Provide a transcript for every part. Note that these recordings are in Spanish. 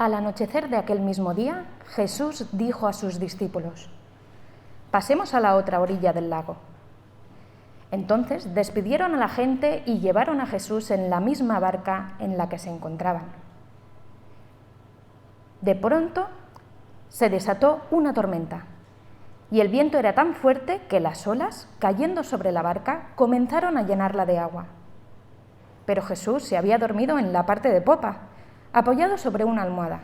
Al anochecer de aquel mismo día, Jesús dijo a sus discípulos: «Pasemos a la otra orilla del lago». Entonces despidieron a la gente y llevaron a Jesús en la misma barca en la que se encontraban. De pronto se desató una tormenta, y el viento era tan fuerte que las olas, cayendo sobre la barca, comenzaron a llenarla de agua. Pero Jesús se había dormido en la parte de popa, apoyado sobre una almohada.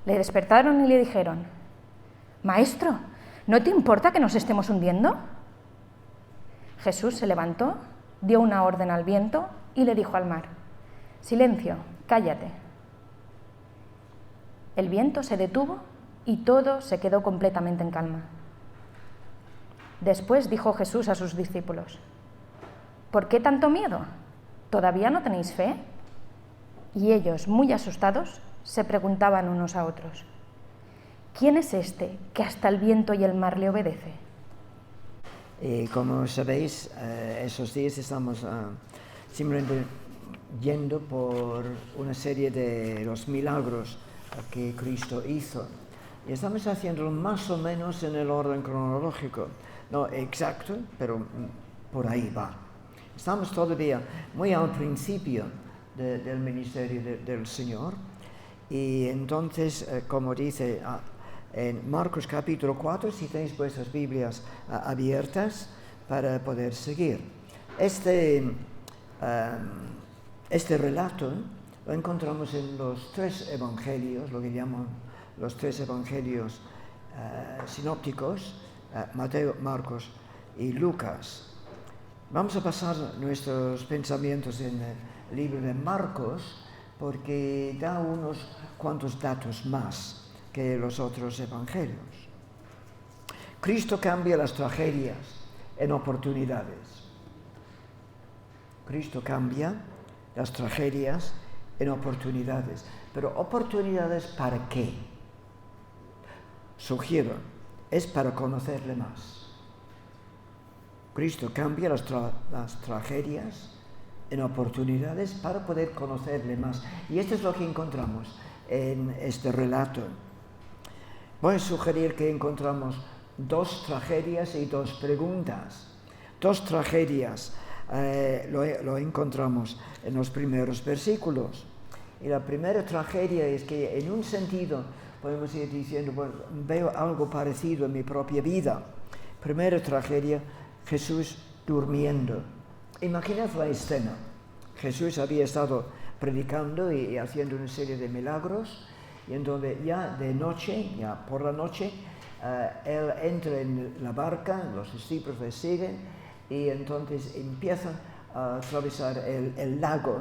Le despertaron y le dijeron: «Maestro, ¿no te importa que nos estemos hundiendo?». Jesús se levantó, dio una orden al viento y le dijo al mar: «Silencio, cállate». El viento se detuvo y todo se quedó completamente en calma. Después dijo Jesús a sus discípulos: «¿Por qué tanto miedo? ¿Todavía no tenéis fe?». Y ellos, muy asustados, se preguntaban unos a otros: «¿Quién es este que hasta el viento y el mar le obedece?». Y como sabéis, esos días estamos simplemente yendo por una serie de los milagros que Cristo hizo. Y estamos haciéndolo más o menos en el orden cronológico. No exacto, pero por ahí va. Estamos todavía muy al principio del ministerio del Señor. Y entonces, como dice en Marcos capítulo 4, si tenéis vuestras Biblias abiertas para poder seguir. Este relato lo encontramos en los tres evangelios, lo que llaman los tres evangelios sinópticos, Mateo, Marcos y Lucas. Vamos a pasar nuestros pensamientos en el libro de Marcos porque da unos cuantos datos más que los otros evangelios. Cristo cambia las tragedias en oportunidades. Cristo cambia las tragedias en oportunidades. Pero ¿oportunidades para qué? Sugiero, es para conocerle más. Cristo cambia las tragedias en oportunidades para poder conocerle más. Y esto es lo que encontramos en este relato. Voy a sugerir que encontramos dos tragedias y dos preguntas. Dos tragedias lo encontramos en los primeros versículos. Y la primera tragedia es que en un sentido podemos ir diciendo, bueno, veo algo parecido en mi propia vida. Primera tragedia, Jesús durmiendo. Imaginad la escena. Jesús había estado predicando y haciendo una serie de milagros, y entonces ya de noche, ya por la noche, él entra en la barca, los discípulos le siguen, y entonces empiezan a atravesar el lago.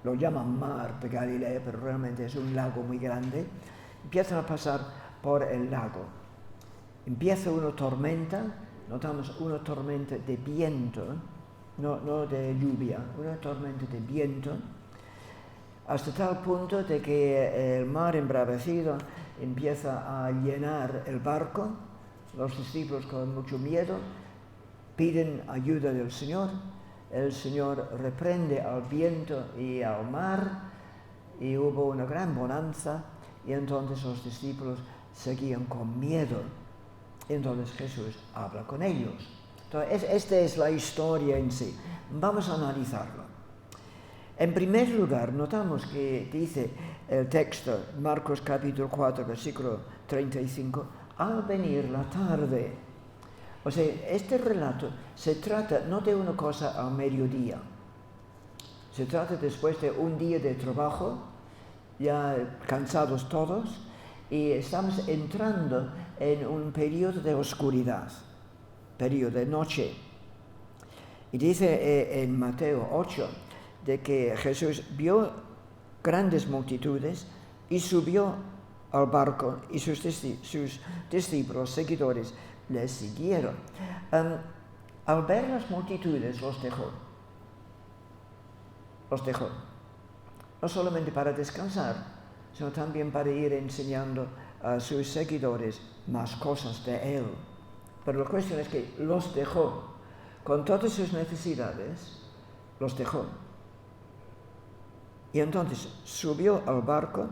Lo llaman mar de Galilea, pero realmente es un lago muy grande. Empiezan a pasar por el lago. Empieza una tormenta, notamos una tormenta de viento, no de lluvia, una tormenta de viento, hasta tal punto de que el mar embravecido empieza a llenar el barco. Los discípulos con mucho miedo piden ayuda del Señor. El Señor reprende al viento y al mar, y hubo una gran bonanza, y entonces los discípulos seguían con miedo. Entonces Jesús habla con ellos. Entonces, esta es la historia en sí. Vamos a analizarlo. En primer lugar, notamos que dice el texto, Marcos capítulo 4, versículo 35, al venir la tarde. O sea, este relato se trata no de una cosa al mediodía. Se trata después de un día de trabajo, ya cansados todos, y estamos entrando en un periodo de oscuridad, periodo de noche. Y dice en Mateo 8 de que Jesús vio grandes multitudes y subió al barco, y sus discípulos, seguidores, les siguieron. Al ver las multitudes los dejó. No solamente para descansar, sino también para ir enseñando a sus seguidores más cosas de Él. Pero la cuestión es que los dejó. Con todas sus necesidades, los dejó. Y entonces subió al barco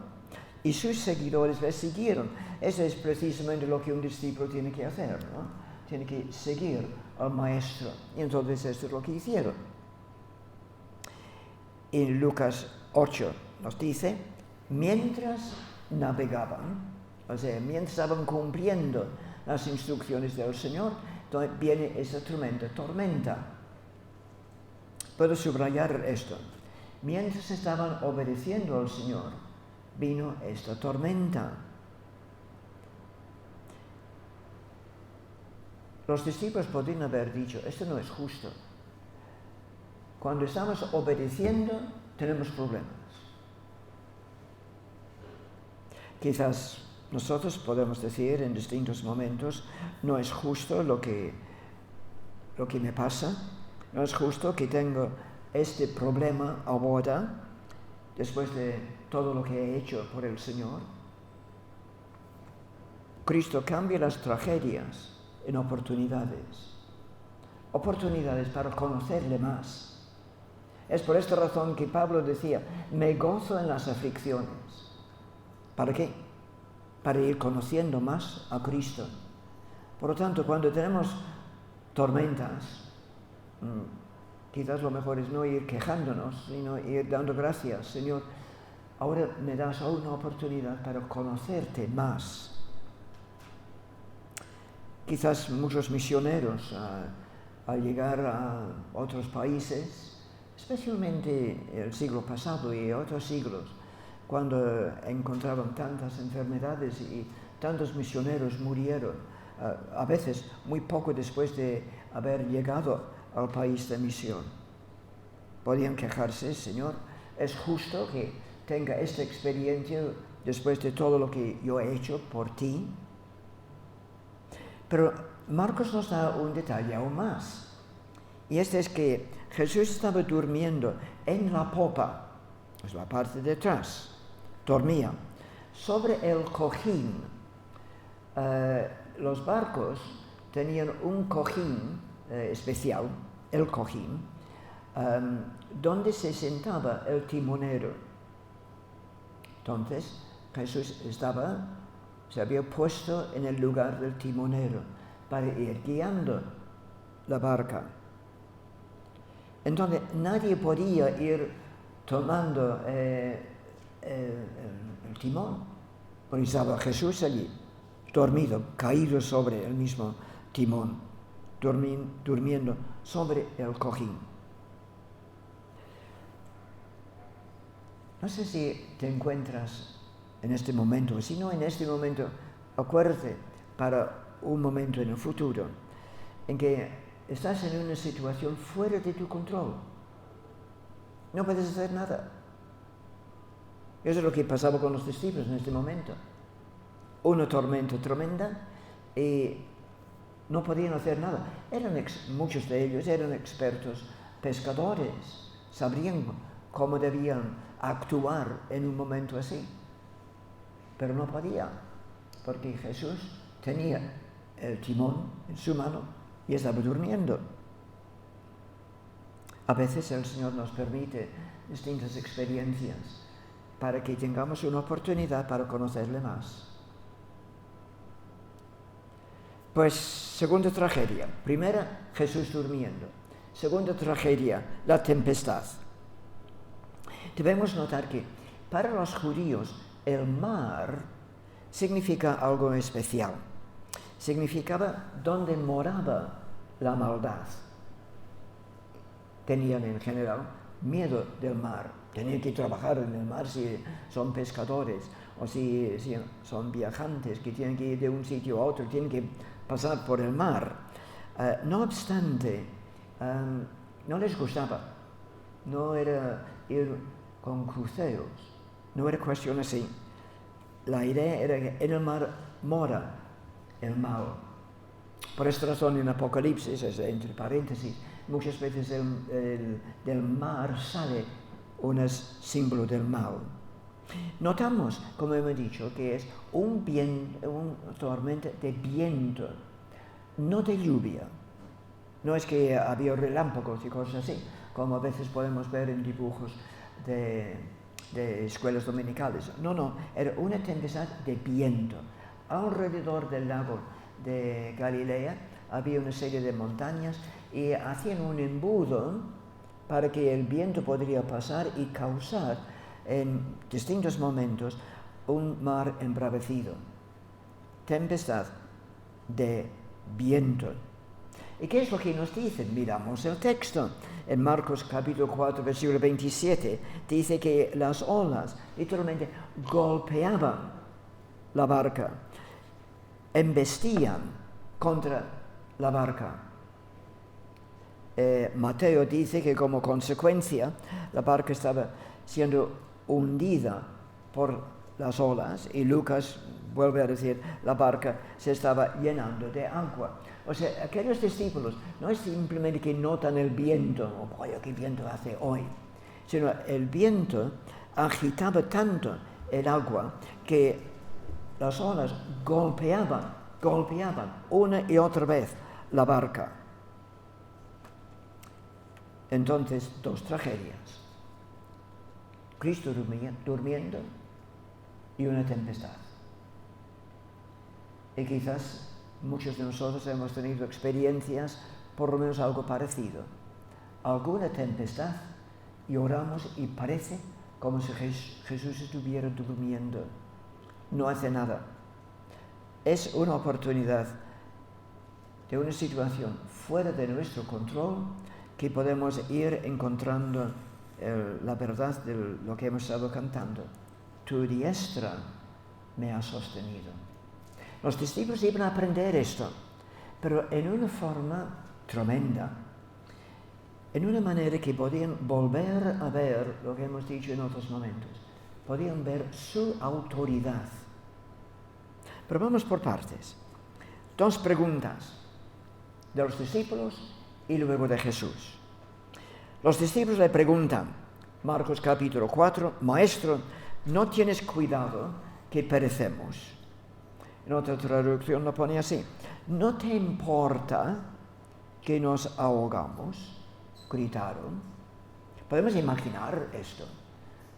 y sus seguidores le siguieron. Eso es precisamente lo que un discípulo tiene que hacer, ¿no? Tiene que seguir al maestro. Y entonces esto es lo que hicieron. En Lucas 8 nos dice, mientras navegaban, o sea, mientras estaban cumpliendo las instrucciones del Señor, entonces viene esa tormenta. Puedo subrayar esto. Mientras estaban obedeciendo al Señor, vino esta tormenta. Los discípulos podrían haber dicho, esto no es justo. Cuando estamos obedeciendo, tenemos problemas. Quizás nosotros podemos decir en distintos momentos, no es justo lo que me pasa, no es justo que tengo este problema ahora, después de todo lo que he hecho por el Señor. Cristo cambia las tragedias en oportunidades para conocerle más. Es por esta razón que Pablo decía, me gozo en las aflicciones. ¿Para qué? Para ir conociendo más a Cristo. Por lo tanto, cuando tenemos tormentas, quizás lo mejor es no ir quejándonos, sino ir dando gracias. Señor, ahora me das una oportunidad para conocerte más. Quizás muchos misioneros al llegar a otros países, especialmente el siglo pasado y otros siglos, cuando encontraron tantas enfermedades y tantos misioneros murieron, a veces muy poco después de haber llegado al país de misión. Podían quejarse, Señor, es justo que tenga esta experiencia después de todo lo que yo he hecho por ti. Pero Marcos nos da un detalle aún más. Y este es que Jesús estaba durmiendo en la popa, es la parte de atrás, dormía, sobre el cojín. Los barcos tenían un cojín especial, el cojín, donde se sentaba el timonero. Entonces Jesús se había puesto en el lugar del timonero para ir guiando la barca. Entonces nadie podía ir tomando el timón, porque estaba Jesús allí, dormido, caído sobre el mismo timón, durmiendo sobre el cojín. No sé si te encuentras en este momento, si no en este momento, acuérdate para un momento en el futuro en que estás en una situación fuera de tu control. No puedes hacer nada. Eso es lo que pasaba con los discípulos en este momento. Una tormenta tremenda y no podían hacer nada. Muchos de ellos eran expertos pescadores, sabrían cómo debían actuar en un momento así. Pero no podía, porque Jesús tenía el timón en su mano y estaba durmiendo. A veces el Señor nos permite distintas experiencias para que tengamos una oportunidad para conocerle más. Pues, segunda tragedia. Primera, Jesús durmiendo. Segunda tragedia, la tempestad. Debemos notar que para los judíos el mar significa algo especial. Significaba donde moraba la maldad. Tenían en general miedo del mar. Tenían que trabajar en el mar si son pescadores o si son viajantes que tienen que ir de un sitio a otro, tienen que pasar por el mar. No obstante, no les gustaba. No era ir con cruceros. No era cuestión así. La idea era que en el mar mora el mal. Por esta razón en Apocalipsis, entre paréntesis, muchas veces del mar sale un símbolo del mal. Notamos, como hemos dicho, que es un tormenta de viento, no de lluvia. No es que había relámpagos y cosas así, como a veces podemos ver en dibujos de de escuelas dominicales. No, era una tempestad de viento. Alrededor del lago de Galilea había una serie de montañas y hacían un embudo para que el viento podría pasar y causar en distintos momentos un mar embravecido. Tempestad de viento. ¿Y qué es lo que nos dicen? Miramos el texto. En Marcos capítulo 4, versículo 27, dice que las olas literalmente golpeaban la barca, embestían contra la barca. Mateo dice que como consecuencia la barca estaba siendo hundida por las olas y Lucas vuelve a decir la barca se estaba llenando de agua. O sea, aquellos discípulos no es simplemente que notan el viento, vaya qué viento hace hoy, sino el viento agitaba tanto el agua que las olas golpeaban una y otra vez la barca. Entonces, dos tragedias. Cristo durmiendo y una tempestad. Y quizás muchos de nosotros hemos tenido experiencias, por lo menos algo parecido. Alguna tempestad y oramos y parece como si Jesús estuviera durmiendo. No hace nada. Es una oportunidad de una situación fuera de nuestro control que podemos ir encontrando la verdad de lo que hemos estado cantando. Tu diestra me ha sostenido. Los discípulos iban a aprender esto, pero en una forma tremenda, en una manera que podían volver a ver lo que hemos dicho en otros momentos, podían ver su autoridad. Pero vamos por partes. Dos preguntas de los discípulos y luego de Jesús. Los discípulos le preguntan, Marcos capítulo 4, Maestro, ¿no tienes cuidado que perecemos? En otra traducción lo pone así, ¿no te importa que nos ahogamos? Gritaron. Podemos imaginar esto,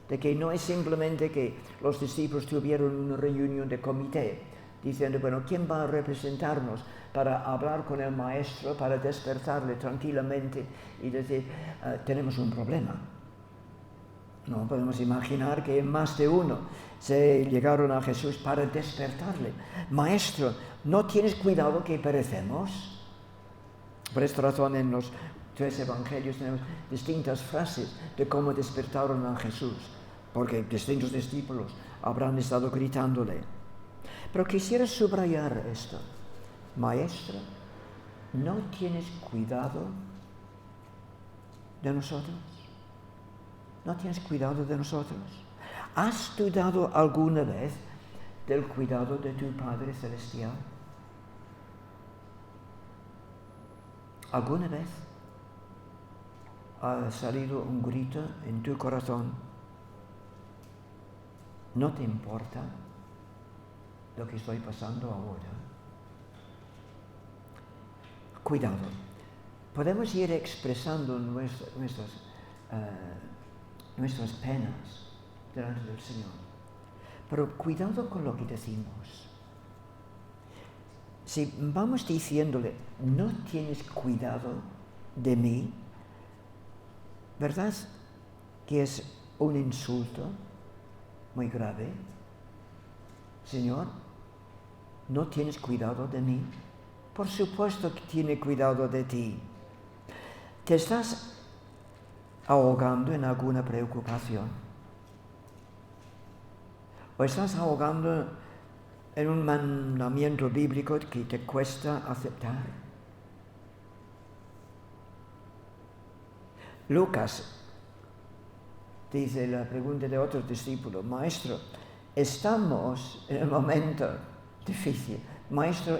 de que no es simplemente que los discípulos tuvieron una reunión de comité, diciendo, bueno, ¿quién va a representarnos para hablar con el maestro, para despertarle tranquilamente y decir, tenemos un problema? No podemos imaginar que más de uno se llegaron a Jesús para despertarle. Maestro, ¿no tienes cuidado que perecemos? Por esta razón en los 3 evangelios tenemos distintas frases de cómo despertaron a Jesús, porque distintos discípulos habrán estado gritándole. Pero quisiera subrayar esto. Maestro, ¿no tienes cuidado de nosotros? ¿No tienes cuidado de nosotros? ¿Has dudado alguna vez del cuidado de tu Padre Celestial? ¿Alguna vez ha salido un grito en tu corazón? ¿No te importa lo que estoy pasando ahora? Cuidado. Podemos ir expresando nuestras penas delante del Señor, pero cuidado con lo que decimos. Si vamos diciéndole, no tienes cuidado de mí, ¿verdad que es un insulto muy grave? Señor, ¿no tienes cuidado de mí? Por supuesto que tiene cuidado de ti. ¿Te estás ahogando en alguna preocupación? ¿O estás ahogando en un mandamiento bíblico que te cuesta aceptar? Lucas dice la pregunta de otro discípulo, Maestro, estamos en un momento difícil. Maestro,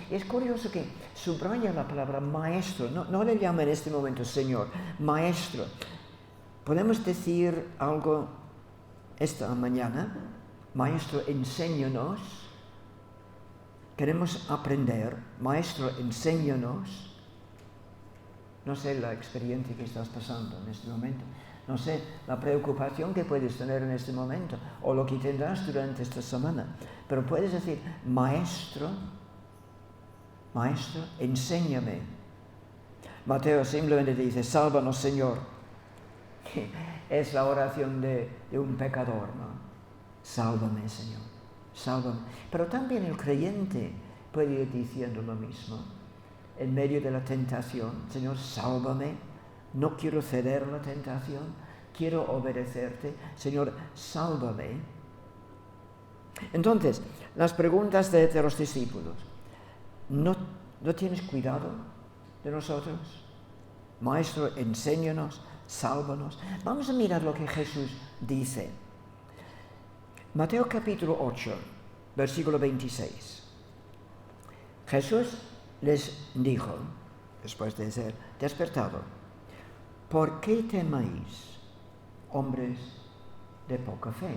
es curioso que subraya la palabra maestro, no le llama en este momento Señor, maestro. ¿Podemos decir algo esta mañana? Maestro, enséñanos. Queremos aprender. Maestro, enséñanos. No sé la experiencia que estás pasando en este momento. No sé, la preocupación que puedes tener en este momento o lo que tendrás durante esta semana. Pero puedes decir, Maestro, enséñame. Mateo simplemente dice, sálvanos, Señor. Es la oración de un pecador, ¿no? Sálvame, Señor, sálvame. Pero también el creyente puede ir diciendo lo mismo. En medio de la tentación, Señor, sálvame. No quiero ceder a la tentación, quiero obedecerte. Señor, sálvame. Entonces, las preguntas de los discípulos. ¿No tienes cuidado de nosotros? Maestro, enséñanos, sálvanos. Vamos a mirar lo que Jesús dice. Mateo capítulo 8, versículo 26. Jesús les dijo, después de ser despertado, ¿por qué teméis, hombres de poca fe?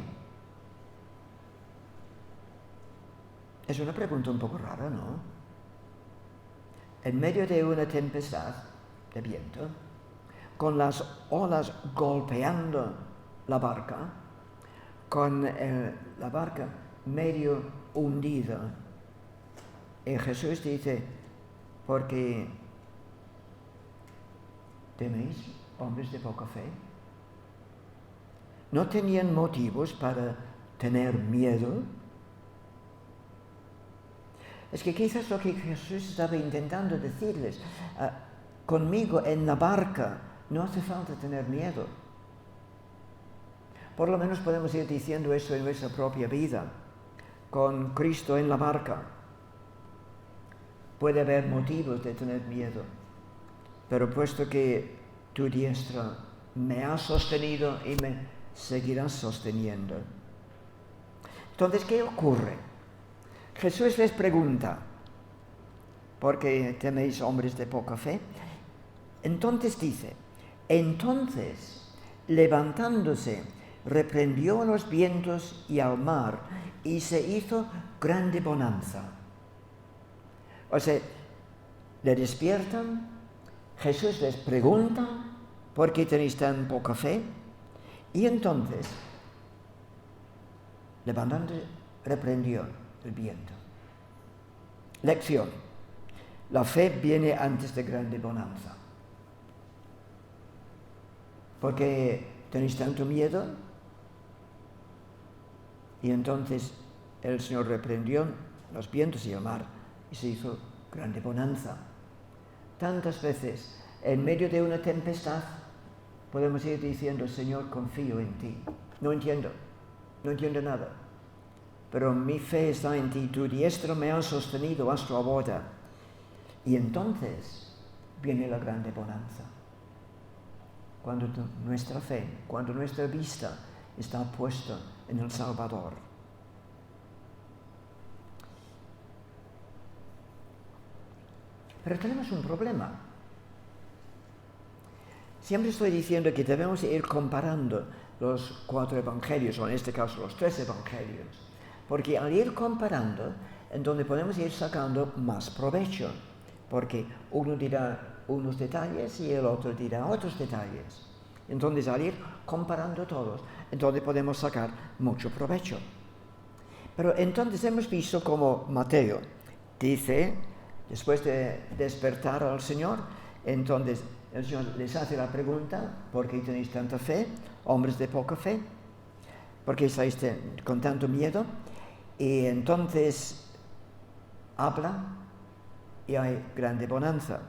Es una pregunta un poco rara, ¿no? En medio de una tempestad de viento, con las olas golpeando la barca, con la barca medio hundida, y Jesús dice, ¿por qué teméis, hombres de poca fe? ¿No tenían motivos para tener miedo? Es que quizás lo que Jesús estaba intentando decirles, conmigo en la barca no hace falta tener miedo. Por lo menos podemos ir diciendo eso en nuestra propia vida. Con Cristo en la barca puede haber motivos de tener miedo, pero puesto que tu diestra me ha sostenido y me seguirá sosteniendo. Entonces, ¿qué ocurre? Jesús les pregunta, ¿por qué teméis, hombres de poca fe? Entonces dice, levantándose, reprendió a los vientos y al mar, y se hizo grande bonanza. O sea, le despiertan, Jesús les pregunta, ¿por qué tenéis tan poca fe? Y entonces, levantándose, reprendió el viento. Lección. La fe viene antes de grande bonanza. ¿Por qué tenéis tanto miedo? Y entonces el Señor reprendió los vientos y el mar y se hizo grande bonanza. Tantas veces, en medio de una tempestad, podemos ir diciendo, Señor, confío en ti. No entiendo nada. Pero mi fe está en ti, tu diestra me ha sostenido hasta ahora. Y entonces viene la grande bonanza. Cuando nuestra fe, cuando nuestra vista está puesta en el Salvador. Pero tenemos un problema. Siempre estoy diciendo que debemos ir comparando los 4 evangelios, o en este caso los 3 evangelios, porque al ir comparando, en donde podemos ir sacando más provecho, porque uno dirá unos detalles y el otro dirá otros detalles. Entonces, al ir comparando todos, entonces podemos sacar mucho provecho. Pero entonces hemos visto como Mateo dice, después de despertar al Señor, entonces el Señor les hace la pregunta, ¿por qué tenéis tanta fe, hombres de poca fe? ¿Por qué estáis con tanto miedo? Y entonces habla y hay grande bonanza.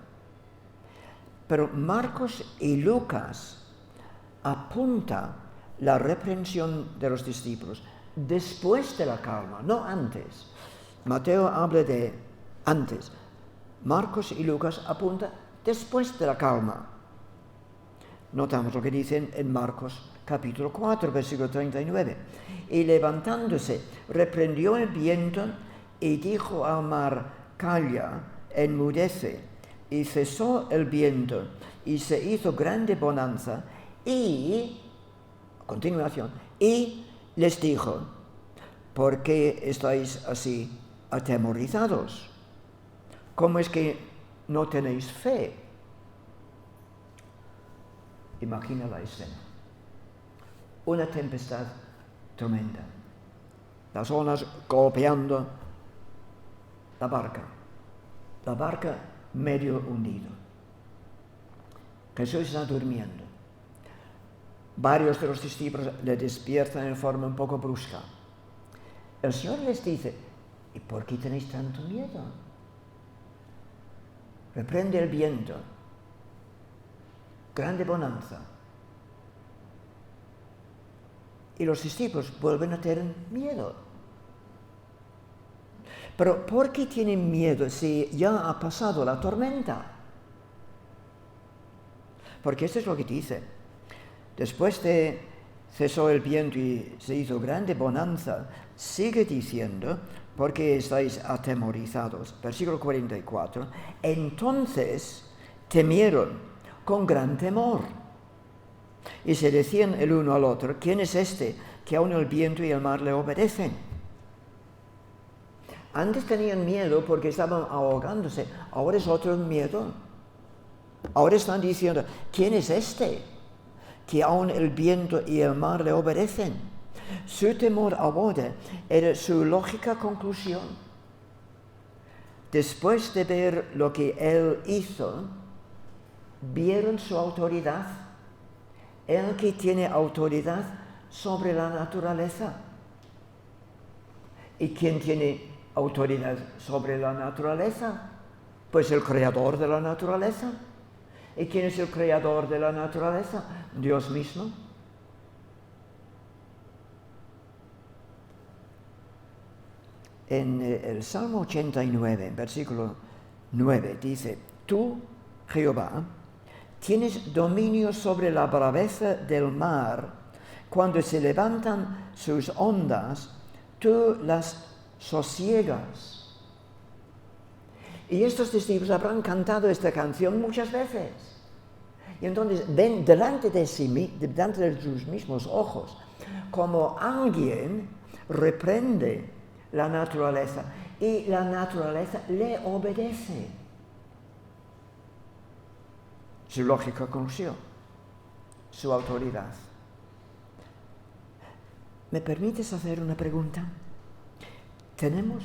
Pero Marcos y Lucas apunta la reprensión de los discípulos después de la calma, no antes. Mateo habla de antes. Marcos y Lucas apunta después de la calma. Notamos lo que dicen en Marcos capítulo 4, versículo 39. Y levantándose, reprendió el viento y dijo al mar, calla, enmudece. Y cesó el viento y se hizo grande bonanza. Y, a continuación, y les dijo, ¿por qué estáis así atemorizados? ¿Cómo es que no tenéis fe? Imagina la escena. una tempestad tremenda. Las olas golpeando la barca medio hundido. Jesús está durmiendo. Varios de los discípulos le despiertan en forma un poco brusca. El Señor les dice: ¿y por qué tenéis tanto miedo? Reprende el viento. Grande bonanza. Y los discípulos vuelven a tener miedo. Pero ¿por qué tienen miedo si ya ha pasado la tormenta? Porque esto es lo que dice. Después de cesó el viento y se hizo grande bonanza, sigue diciendo: ¿por qué estáis atemorizados? Versículo 44. Entonces temieron con gran temor. Y se decían el uno al otro: ¿quién es este que aun el viento y el mar le obedecen? Antes tenían miedo porque estaban ahogándose. Ahora es otro miedo. Ahora están diciendo: ¿quién es este que aun el viento y el mar le obedecen? Su temor ahora era su lógica conclusión. Después de ver lo que él hizo, vieron su autoridad. Él que tiene autoridad sobre la naturaleza. ¿Y quién tiene autoridad sobre la naturaleza? Pues el creador de la naturaleza. ¿Y quién es el creador de la naturaleza? Dios mismo. En el Salmo 89, versículo 9, dice: tú, Jehová, tienes dominio sobre la braveza del mar. Cuando se levantan sus ondas, tú las sosiegas. Y estos discípulos habrán cantado esta canción muchas veces. Y entonces ven delante de sus mismos ojos como alguien reprende la naturaleza y la naturaleza le obedece. Su lógica conclusión, su autoridad. ¿Me permites hacer una pregunta? ¿Tenemos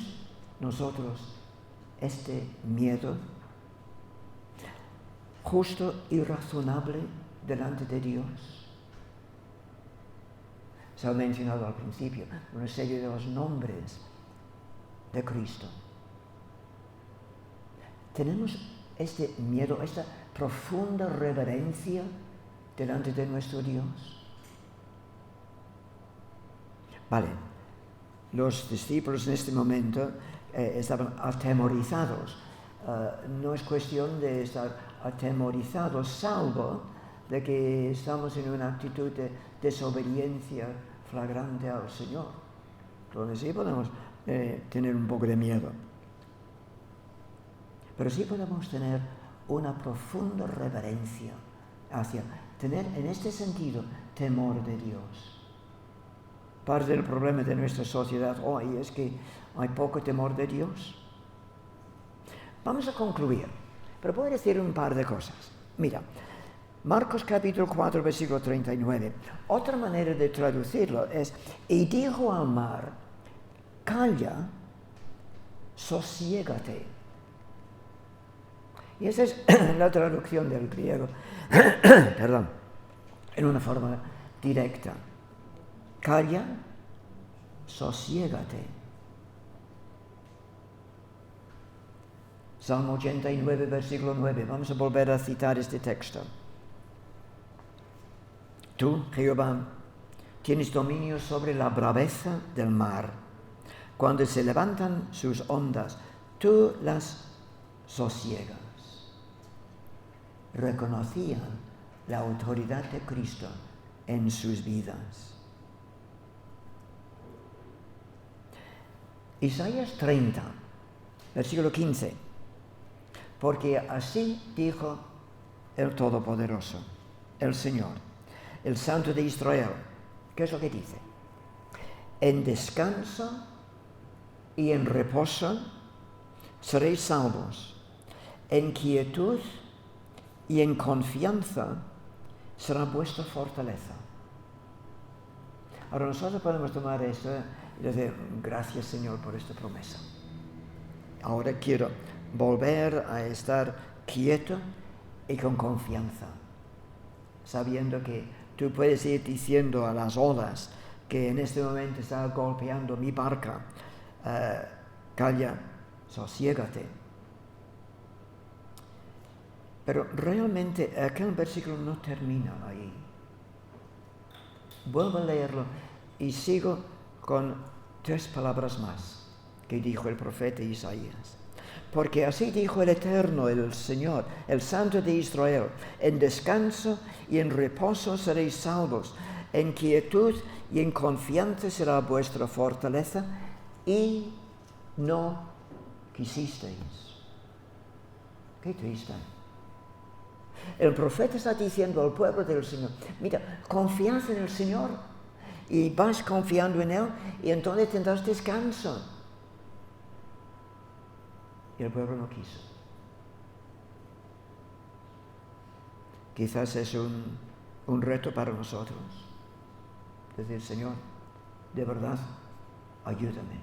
nosotros este miedo justo y razonable delante de Dios? Se ha mencionado al principio una serie de los nombres de Cristo. ¿Tenemos este miedo, esta profunda reverencia delante de nuestro Dios? Vale, los discípulos en este momento estaban atemorizados. No es cuestión de estar atemorizados, salvo de que estamos en una actitud de desobediencia flagrante al Señor. Entonces sí podemos tener un poco de miedo. Pero sí podemos tener una profunda reverencia tener en este sentido temor de Dios. Parte del problema de nuestra sociedad hoy es que hay poco temor de Dios. Vamos a concluir, pero voy a decir un par de cosas. Mira, Marcos capítulo 4, versículo 39. Otra manera de traducirlo es: y dijo al mar, calla, sosiégate. Y esa es la traducción del griego, perdón, en una forma directa. Calla, sosiégate. Salmo 89, versículo 9. Vamos a volver a citar este texto. Tú, Jehová, tienes dominio sobre la braveza del mar. Cuando se levantan sus ondas, tú las sosiegas. Reconocían la autoridad de Cristo en sus vidas. Isaías 30, versículo 15. Porque así dijo el Todopoderoso, el Señor, el Santo de Israel. ¿Qué es lo que dice? En descanso y en reposo seréis salvos. En quietud y en confianza será vuestra fortaleza. Ahora nosotros podemos tomar esto y decir, gracias Señor por esta promesa. Ahora quiero volver a estar quieto y con confianza, sabiendo que tú puedes ir diciendo a las olas que en este momento está golpeando mi barca, calla, sosiégate. Pero realmente aquel versículo no termina ahí. Vuelvo a leerlo y sigo con 3 palabras más que dijo el profeta Isaías. Porque así dijo el Eterno, el Señor, el Santo de Israel: en descanso y en reposo seréis salvos, en quietud y en confianza será vuestra fortaleza, y no quisisteis. Qué triste. El profeta está diciendo al pueblo del Señor, mira, confianza en el Señor, y vas confiando en Él, y entonces tendrás descanso. Y el pueblo no quiso. Quizás es un reto para nosotros. Decir, Señor, de verdad, ayúdame.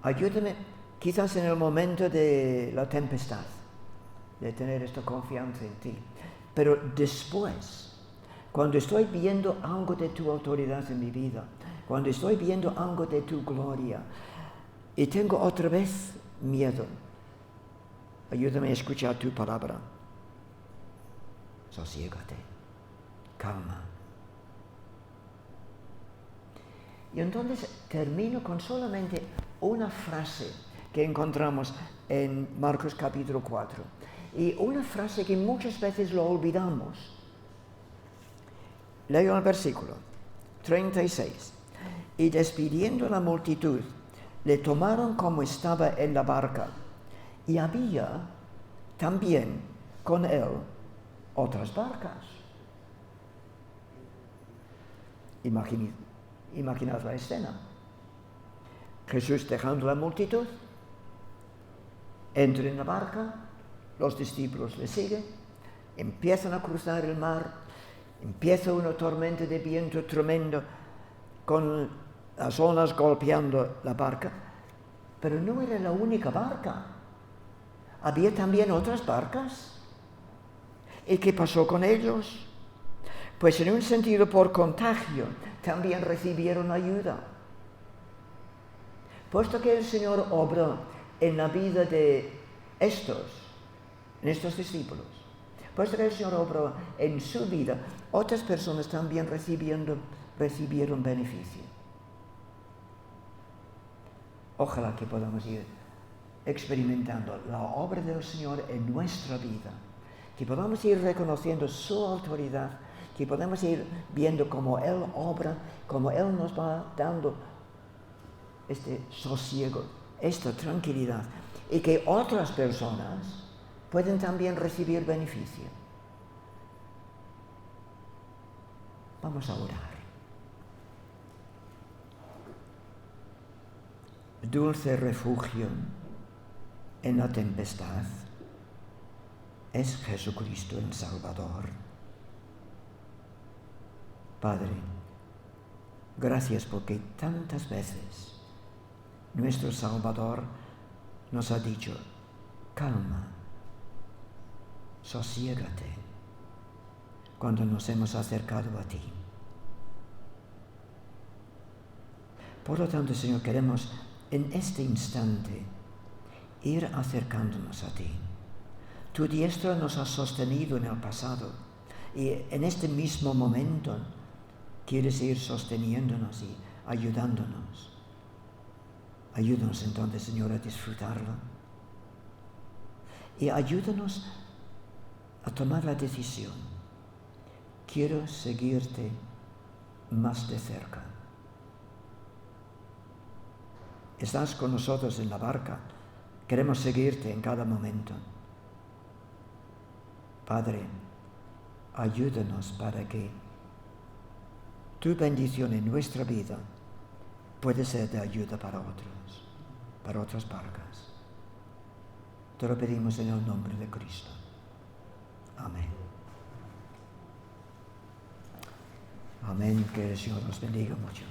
Ayúdame quizás en el momento de la tempestad, de tener esta confianza en ti. Pero después, cuando estoy viendo algo de tu autoridad en mi vida, cuando estoy viendo algo de tu gloria, y tengo otra vez miedo, ayúdame a escuchar tu palabra. Sosiégate, calma. Y entonces termino con solamente una frase que encontramos en Marcos capítulo 4. Y una frase que muchas veces lo olvidamos. Leo el versículo 36. Y despidiendo a la multitud, le tomaron como estaba en la barca, y había también con él otras barcas. Imaginad la escena. Jesús, dejando la multitud, entra en la barca, los discípulos le siguen, empiezan a cruzar el mar, empieza una tormenta de viento tremendo con las olas golpeando la barca, pero no era la única barca. Había también otras barcas. ¿Y qué pasó con ellos? Pues en un sentido, por contagio, también recibieron ayuda. Puesto que el Señor obró en la vida de estos discípulos, puesto que el Señor obró en su vida, otras personas también recibieron beneficio. Ojalá que podamos ir experimentando la obra del Señor en nuestra vida, que podamos ir reconociendo su autoridad, que podamos ir viendo cómo Él obra, cómo Él nos va dando este sosiego, esta tranquilidad, y que otras personas pueden también recibir beneficio. Vamos a orar. Dulce refugio en la tempestad es Jesucristo el Salvador. Padre, gracias porque tantas veces nuestro Salvador nos ha dicho, calma, sosiégate, cuando nos hemos acercado a ti. Por lo tanto, Señor, queremos en este instante ir acercándonos a ti. Tu diestra nos ha sostenido en el pasado y en este mismo momento quieres ir sosteniéndonos y ayudándonos. Ayúdanos entonces, Señor, a disfrutarlo. Y ayúdanos a tomar la decisión. Quiero seguirte más de cerca. Estás con nosotros en la barca. Queremos seguirte en cada momento. Padre, ayúdanos para que tu bendición en nuestra vida pueda ser de ayuda para otros, para otras barcas. Te lo pedimos en el nombre de Cristo. Amén. Amén. Que el Señor nos bendiga mucho.